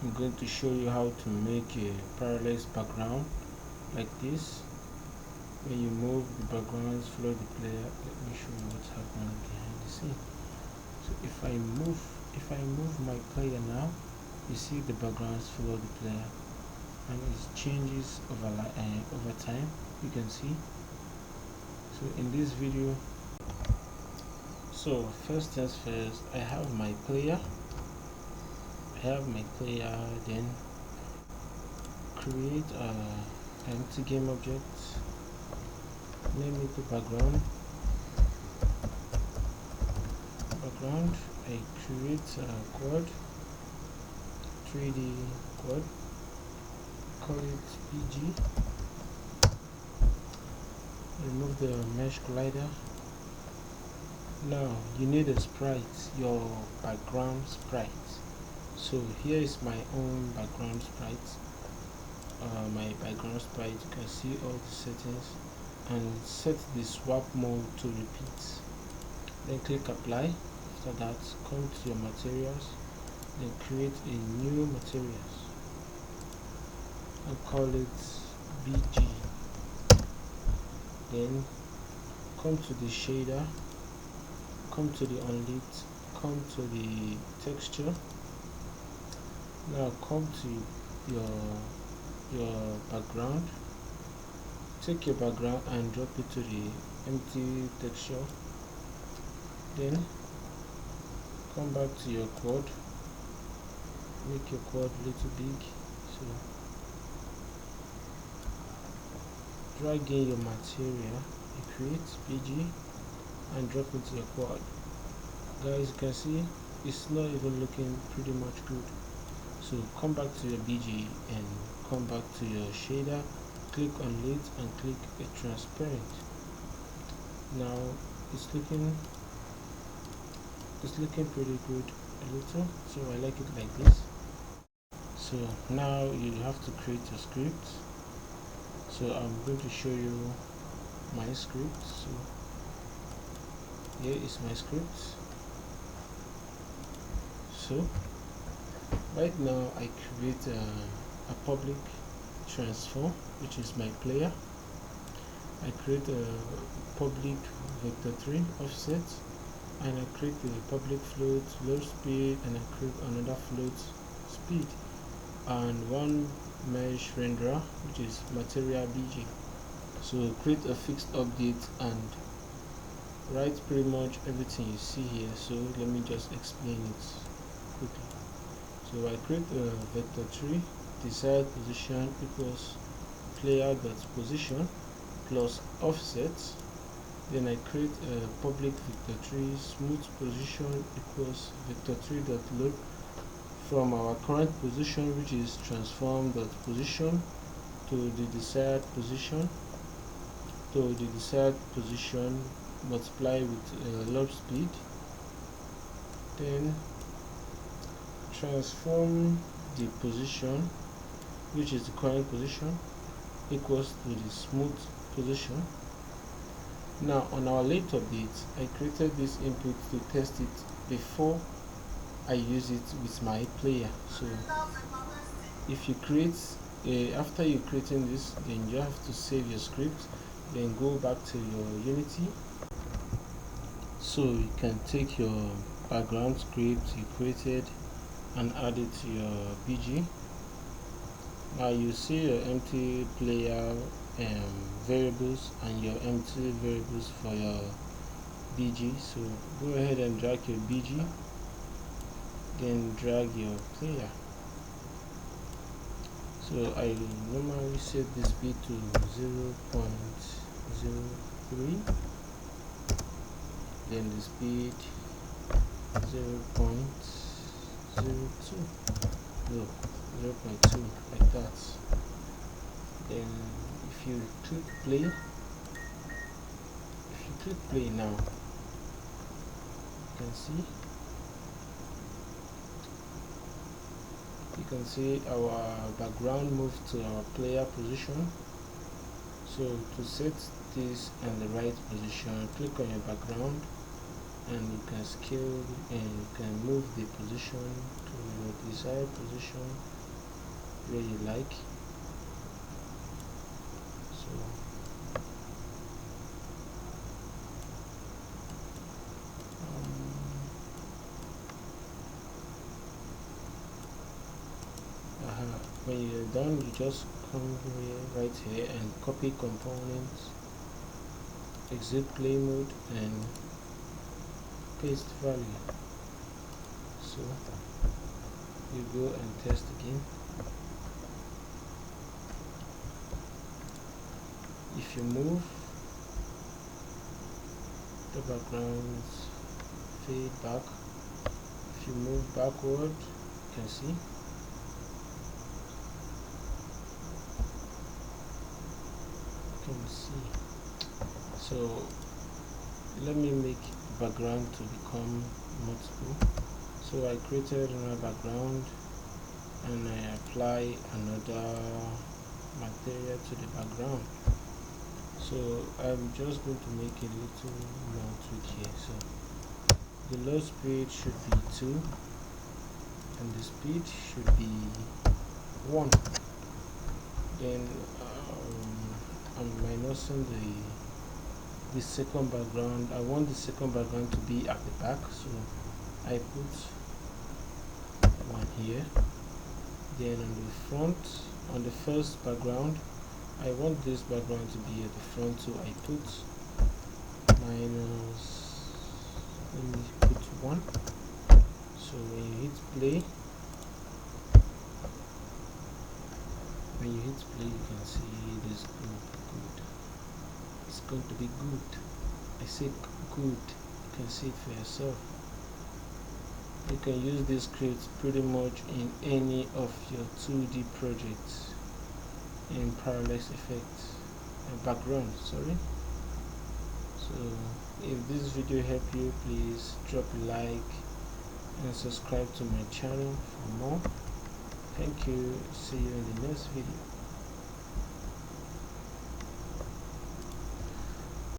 I'm going to show you how to make a parallax background like this. When you move the backgrounds, follow the player. Let me show you what's happening behind the scene. So if I move my player now, you see the backgrounds follow the player, and it changes over time. You can see. So in this video, so first things first, I have my player. Then create an empty game object. Name it the background. I create a quad, 3D quad. Call it PG. Remove the mesh collider. Now you need a sprite, your background sprite. So here is my own background sprite. You can see all the settings, and set the swap mode to repeat. Then click apply. After that, come to your materials, then create a new materials and call it BG. Then come to the shader, come to the unlit, come to the texture. Now come to your background. Take your background and drop it to the empty texture. Then come back to your quad. Make your quad a little big. So drag in your material you create PG and drop into your quad. Guys, you can see it's not even looking pretty much good. So come back to your BG and come back to your shader, click on lit and click a transparent. Now it's looking pretty good a little, so I like it like this. So now you have to create a script. So I'm going to show you my script. So here is my script. So right now I create a public transform, which is my player. I create a public vector 3 offset, and I create a public float low speed, and I create another float speed, and one mesh renderer, which is material BG. So create a fixed update and write pretty much everything you see here. So let me just explain it quickly. So I create a vector 3, desired position equals player dot position plus offset. Then I create a public vector 3 smooth position equals vector 3 dot loop from our current position, which is transform dot position, to the desired position, multiply with loop speed. Then transform the position, which is the current position, equals to the smooth position. Now on our late update, I created this input to test it before I use it with my player. So if you create after you creating this, then you have to save your script, then go back to your Unity. So you can take your background script you created and add it to your BG. Now you see your empty player variables and your empty variables for your BG. So go ahead and drag your BG, then drag your player. So I normally set the speed to 0.03, then the speed 0.02, no, 0.2, like that. Then if you click play now, you can see our background moved to our player position. So to set this in the right position, click on your background and you can scale and you can move the position to desired position where you like. So when you're done, you just come here, right here, and copy components, exit play mode, and paste value. So you go and test again. If you move, the backgrounds fade back. If you move backward, you can see. So let me make background to become multiple. So I created another background and I apply another material to the background. So I'm just going to make a little more tweak here. So the low speed should be 2 and the speed should be 1. Then I'm minusing the second background. I want the second background to be at the back, so I put one here. Then on the front, on the first background, I want this background to be at the front, so I put minus, let me put 1. So when you hit play, you can see this good. It's going to be good. I said good. You can see it for yourself. You can use this script pretty much in any of your 2D projects in parallax effects and background. Sorry. So if this video helped you, please drop a like and subscribe to my channel for more. Thank you. See you in the next video.